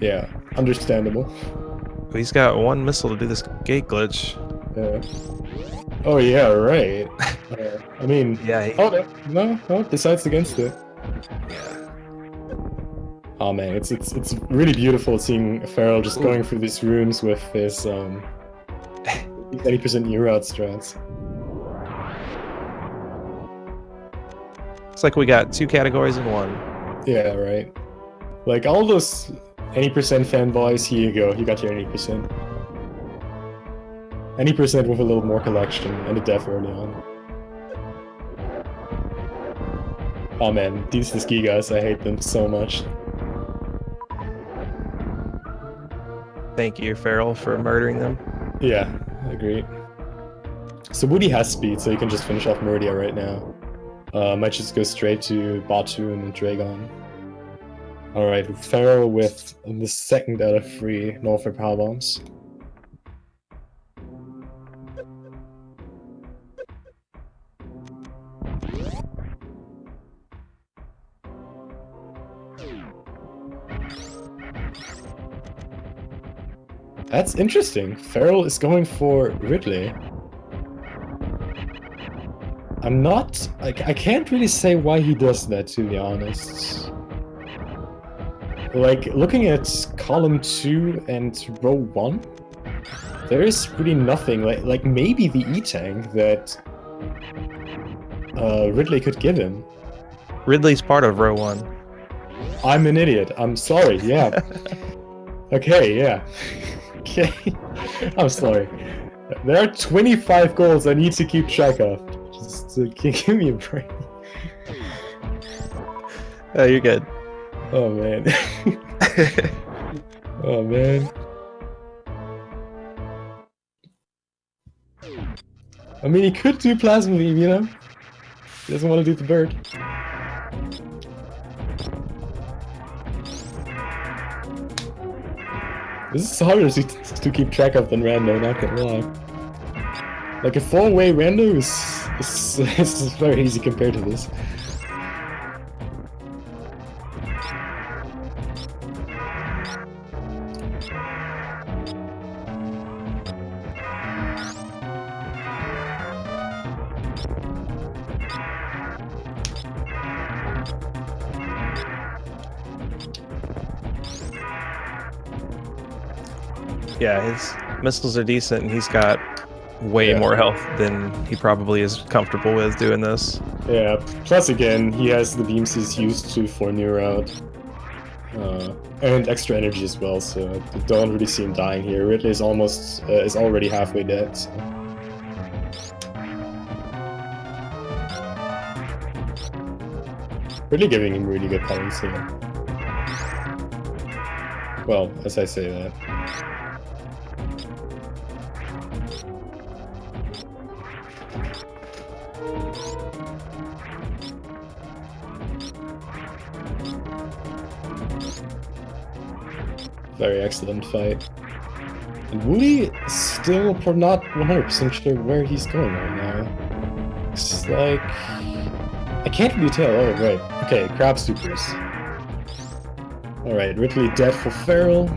Yeah, understandable. But he's got one missile to do this gate glitch. Yeah. Oh yeah, right. I mean, yeah. No, decides against it. Yeah. Oh man, it's really beautiful seeing Feral just going through these rooms with his 80% new route strats. It's like we got 2 categories in one. Yeah, right. Like all those 80% fanboys, here you go. You got your 80%. 80% with a little more collection and a death early on. Oh man, these Gigas, I hate them so much. Thank you, Feral, for murdering them. Yeah, I agree. So Whewty has speed, so he can just finish off Meridia right now. Might just go straight to Batu and Dragon. Alright, Feral with the second out of 3 Norfair power bombs. That's interesting. Feral is going for Ridley. I can't really say why he does that, to be honest. Like, looking at column 2 and row 1, there is really nothing, like maybe the E-Tank that Ridley could give him. Ridley's part of row 1. I'm an idiot, I'm sorry, yeah. Okay, yeah. Okay, I'm sorry. There are 25 goals I need to keep track of. Just give me a break. Oh, you're good. Oh man. Oh man. I mean, he could do Plasma Beam, you know? He doesn't want to do the bird. This is harder to keep track of than Rando, not gonna lie. Like a 4-way Rando is very easy compared to this. Yeah, his missiles are decent, and he's got way more health than he probably is comfortable with doing this. Yeah, plus again, he has the beams he's used to for New Route. and extra energy as well. So I don't really see him dying here. Ridley is already halfway dead. So. Really giving him really good points here. Well, as I say that. Very excellent fight. And Whewty is still not 100% sure where he's going right now. It's like... I can't really tell. Oh, right. Okay, crab supers. Alright, Ridley dead for Feral.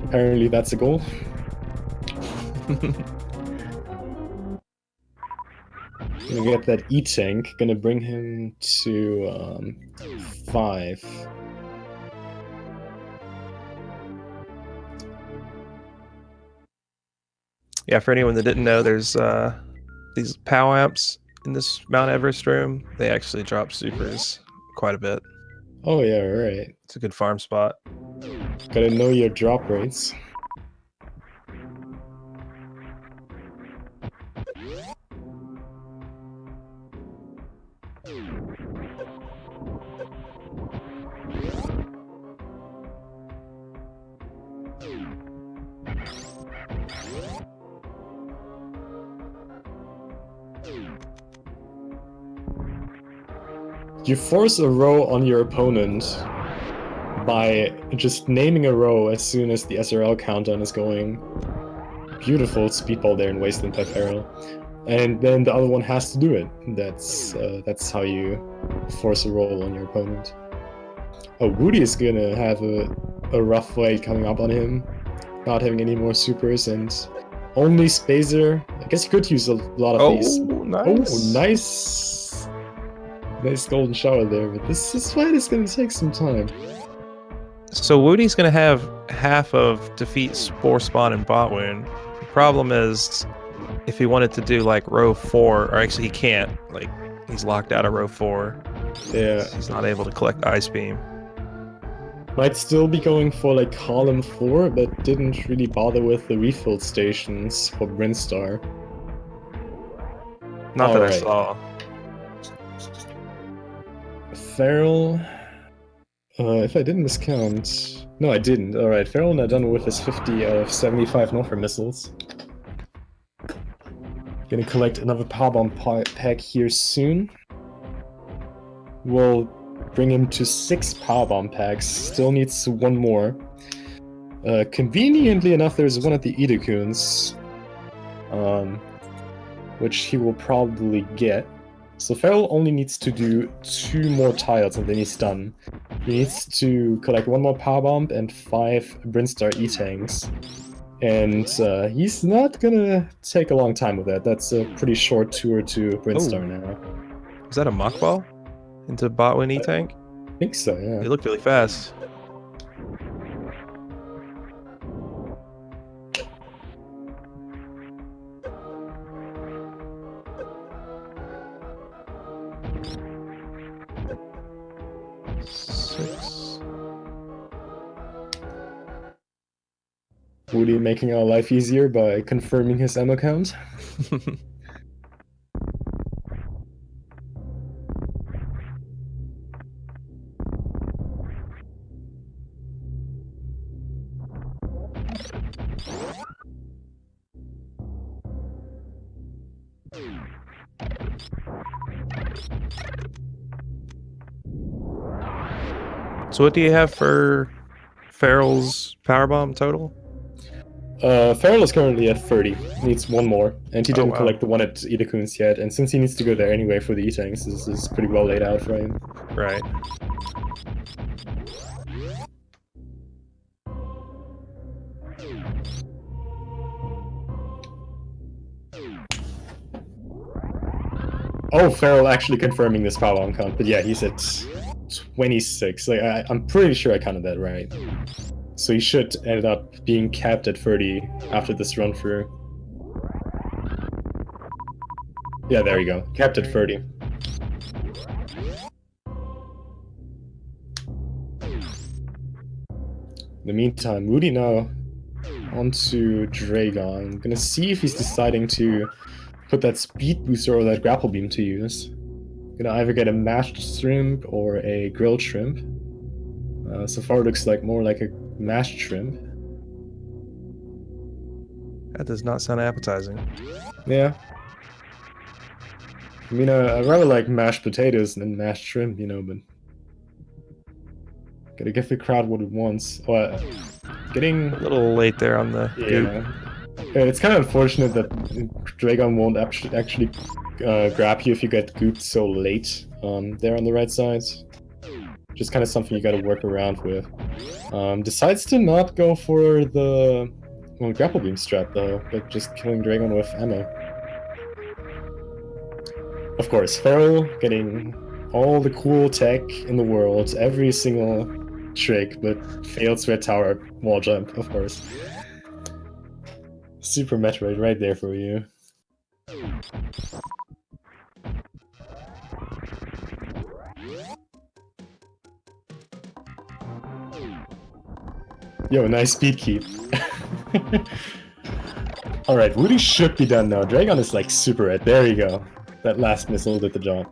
Apparently that's a goal. Gonna get that E-Tank, gonna bring him to 5. Yeah, for anyone that didn't know, there's these POW amps in this Mount Everest room. They actually drop supers quite a bit. Oh yeah, right. It's a good farm spot. Gotta know your drop rates. You force a row on your opponent by just naming a row as soon as the SRL countdown is going. Beautiful speedball there in Wasteland by Feral. And then the other one has to do it. That's how you force a roll on your opponent. Oh, Whewty is gonna have a rough fight coming up on him. Not having any more supers and only Spazer. I guess you could use a lot of these. Nice. Oh, nice. Nice golden shower there, but this fight is gonna take some time. So Whewty's gonna have half of defeat Spore Spawn and Bot Wound. The problem is, if he wanted to do like row 4, or actually he can't, like he's locked out of row 4. Yeah. He's not able to collect Ice Beam. Might still be going for like column 4, but didn't really bother with the refill stations for Brinstar. Not that I saw. Feral... if I didn't miscount... No, I didn't. Alright, Feral now done with his 50 out of 75 Norther missiles. Gonna collect another Power Bomb pack here soon. We'll bring him to 6 Power Bomb packs. Still needs 1 more. Conveniently enough, there's one at the Idakuns, which he will probably get. So Feral only needs to do 2 more tiles and then he's done. He needs to collect 1 more Power Bomb and 5 Brinstar E-Tanks. And he's not gonna take a long time with that. That's a pretty short tour to Brinstar now. Is that a Mach Ball into Botwin E-Tank? I think so, yeah. They look really fast. Whewty making our life easier by confirming his ammo count. So what do you have for Feral's Power Bomb total? Feral is currently at 30. Needs 1 more, and he didn't wow. collect the one at Idakuns yet. And since he needs to go there anyway for the E-Tanks, this is pretty well laid out for him. Right. Oh, Feral actually confirming this power bomb count, but yeah, he's at 26. Like I'm pretty sure I counted that right. So he should end up being capped at 30 after this run through. Yeah, there you go. Capped at 30. the meantime, Whewty now onto Dragon. I'm gonna see if he's deciding to put that speed booster or that grapple beam to use. Gonna either get a mashed shrimp or a grilled shrimp. So far it looks like more like a mashed shrimp. That does not sound appetizing. Yeah. I mean, I rather like mashed potatoes than mashed shrimp, you know, but gotta give the crowd what it wants. Oh, getting A little late there on the goop. Yeah, it's kind of unfortunate that Dragon won't actually grab you if you get gooped so late there on the right side. Just kind of something you gotta work around with. Decides to not go for the grapple beam strat though, but just killing Dragon with ammo. Of course, Feral getting all the cool tech in the world, every single trick, but failed Sweat Tower wall jump, of course. Super Metroid right there for you. Yo, nice speed keep. Alright, Whewty should be done now. Dragon is like super red. There you go. That last missile did the job.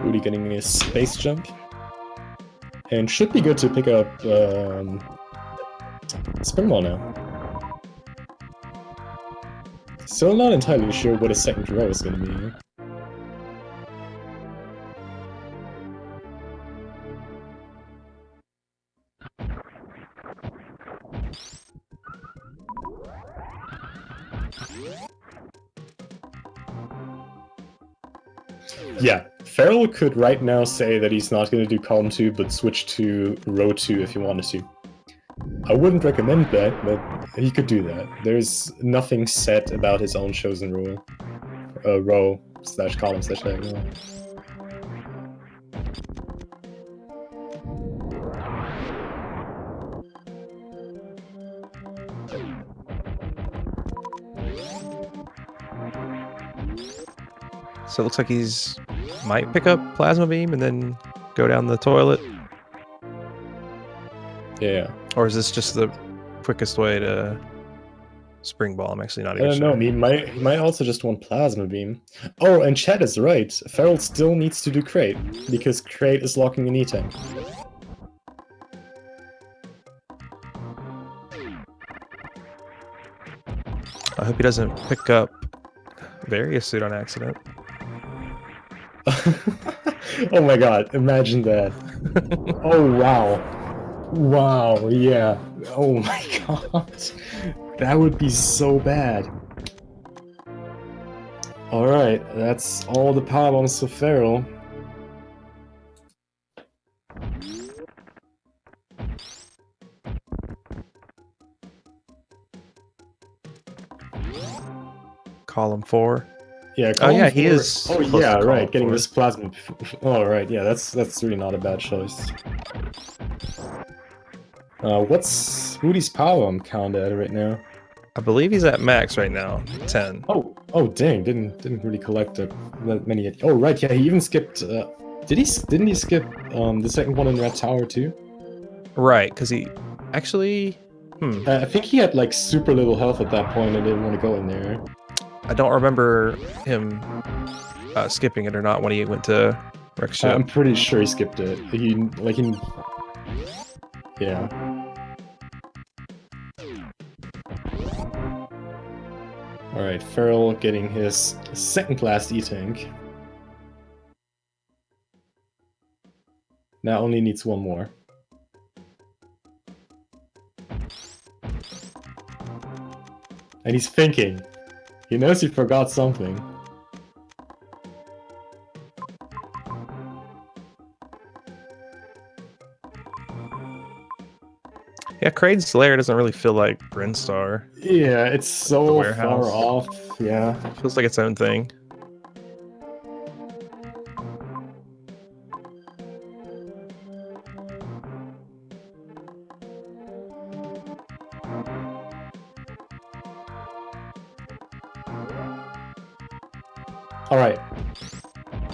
Whewty getting a space jump. And should be good to pick up Spring Ball now. Still not entirely sure what a second row is going to be. Yeah, Feral could right now say that he's not going to do column 2, but switch to row 2 if he wanted to. I wouldn't recommend that, but he could do that. There's nothing set about his own chosen rule. Row / column / diagonal. So it looks like he's might pick up Plasma Beam and then go down the toilet. Yeah. Or is this just the quickest way to Spring Ball? I'm actually not even sure. No, he might also just want Plasma Beam. Oh, and Chad is right. Feral still needs to do Crate, because Crate is locking an E-Tank. I hope he doesn't pick up Various Suit on accident. Oh my god, imagine that. Oh wow. Wow, yeah. Oh my god. That would be so bad. Alright, that's all the power bombs for Feral. Column 4. Yeah, oh yeah, column he 4. is. Oh close yeah, to right. column Getting 4. this plasma. Oh right, yeah, that's really not a bad choice. What's Whewty's power bomb count at right now? I believe he's at max right now, 10. Oh dang, didn't really collect that many yet. Oh right, yeah, he even skipped. Didn't he skip the second one in Red Tower too? Right, because he actually. I think he had like super little health at that point and didn't want to go in there. I don't remember him skipping it or not when he went to Wreck Ship. I'm pretty sure he skipped it. Yeah. Alright, Feral getting his second last E-Tank. Now only needs one more. And he's thinking. He knows he forgot something. Yeah, Kraid's lair doesn't really feel like Brinstar. Yeah, it's so far warehouse. off. Yeah. It feels like its own thing. Alright.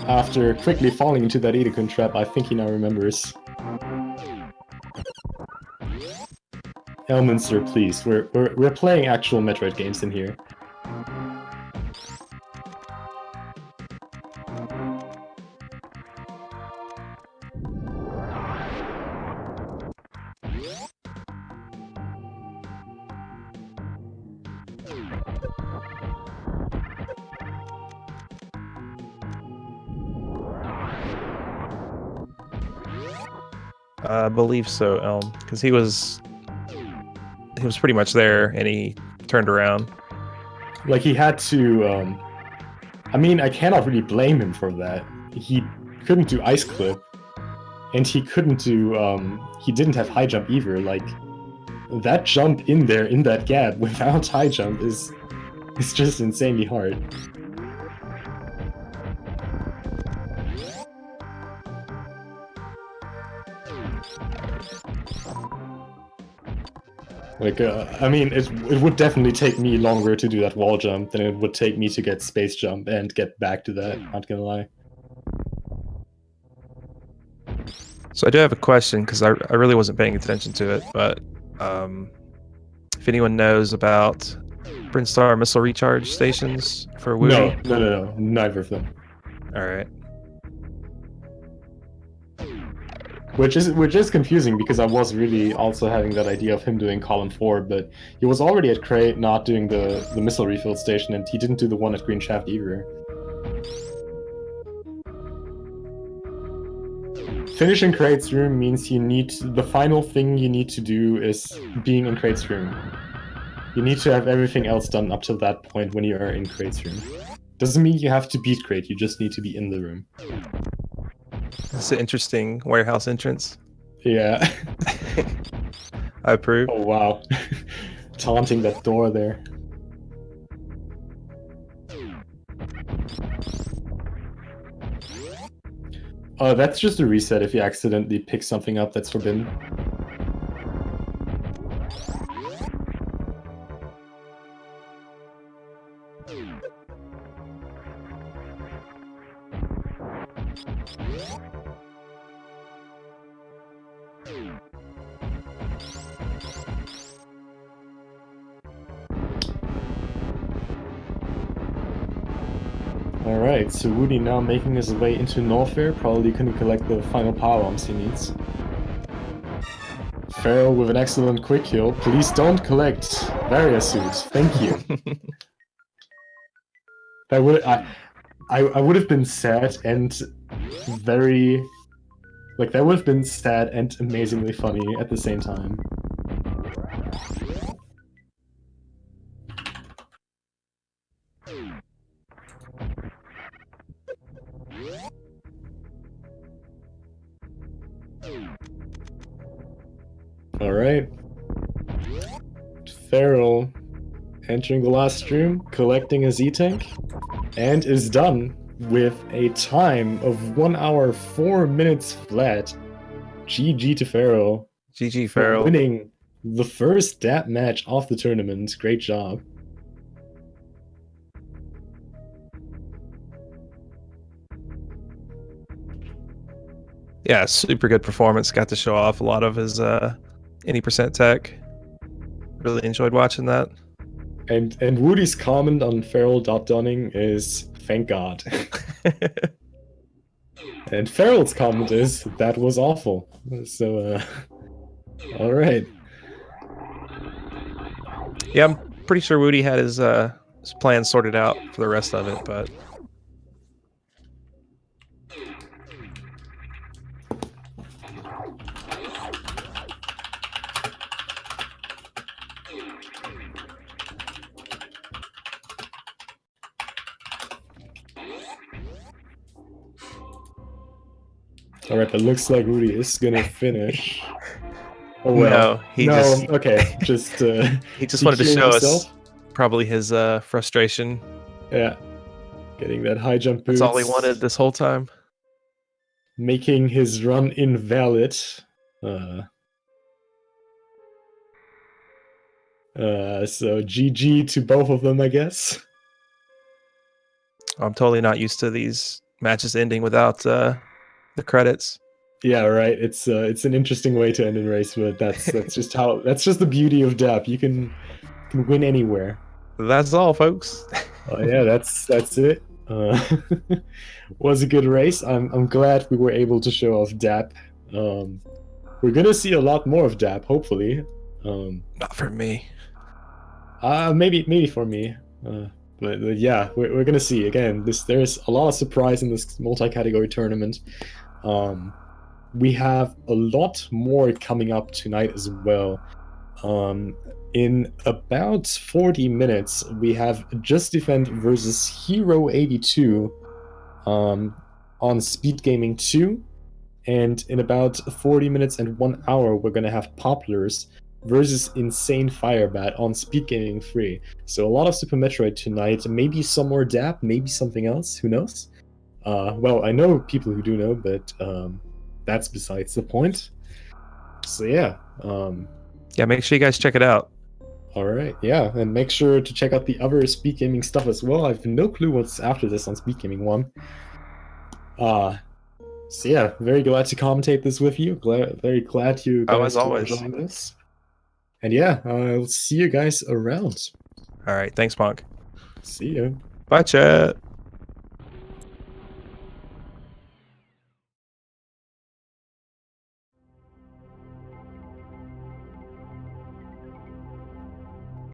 After quickly falling into that Edekun trap, I think he now remembers. Elminster, please. We're playing actual Metroid games in here. I believe so, Elm, because he was pretty much there, and he turned around. Like, he had to, I mean, I cannot really blame him for that. He couldn't do Ice Clip, and he couldn't do, he didn't have High Jump either. Like, that jump in there, in that gap, without High Jump is just insanely hard. Like, I mean, it would definitely take me longer to do that wall jump than it would take me to get space jump and get back to that, not gonna lie. So I do have a question, because I really wasn't paying attention to it, but if anyone knows about Brinstar missile recharge stations for Whewty? No, neither of them. Alright. Which is confusing, because I was really also having that idea of him doing column 4, but he was already at Crate not doing the missile refill station, and he didn't do the one at Green Shaft either. Finishing Crate's room means the final thing you need to do is being in Crate's room. You need to have everything else done up till that point when you are in Crate's room. Doesn't mean you have to beat Crate, you just need to be in the room. That's an interesting warehouse entrance. Yeah. I approve. Oh wow. Taunting that door there. That's just a reset if you accidentally pick something up that's forbidden. Alright, so Whewty now making his way into Norfair, probably couldn't collect the final power bombs he needs. Feral with an excellent quick heal. Please don't collect Varia Suit. Thank you. That would I would have been sad and very that would have been sad and amazingly funny at the same time. Alright. Feral entering the last room, collecting a Z-Tank, and is done with a time of 1 hour 4 minutes flat. GG to Feral. GG Feral. Winning the first DAP match of the tournament. Great job. Yeah, super good performance. Got to show off a lot of his any percent tech. Really enjoyed watching that. And Whewty's comment on Feral.Dunning is thank God. And Feral's comment is that was awful. So alright. Yeah, I'm pretty sure Whewty had his plan sorted out for the rest of it, but Alright, but looks like Whewty is gonna finish. Oh well. No, okay. Just he just wanted to show himself. us probably his frustration. Yeah. Getting that high jump boost. That's all he wanted this whole time. Making his run invalid. So GG to both of them, I guess. I'm totally not used to these matches ending without the credits. Yeah, right. It's an interesting way to end a race, but that's just the beauty of DAP. You can win anywhere. That's all, folks. Oh yeah, that's it. Was a good race. I'm glad we were able to show off DAP. We're gonna see a lot more of DAP, hopefully. Not for me. Maybe for me. But yeah, we're gonna see again. There's a lot of surprise in this multi-category tournament. We have a lot more coming up tonight as well. In about 40 minutes, we have Just Defend versus Hero 82 on Speed Gaming 2. And in about 40 minutes and 1 hour, we're going to have Poplars versus Insane Firebat on Speed Gaming 3. So a lot of Super Metroid tonight. Maybe some more DAP, maybe something else. Who knows? Well, I know people who do know, but that's besides the point. So yeah. Yeah, make sure you guys check it out. All right, yeah, and make sure to check out the other Speed Gaming stuff as well. I have no clue what's after this on Speed Gaming 1. So yeah, very glad to commentate this with you. Very glad you guys as always. joined us. And yeah, I'll see you guys around. All right, thanks, Monk. See you. Bye, chat.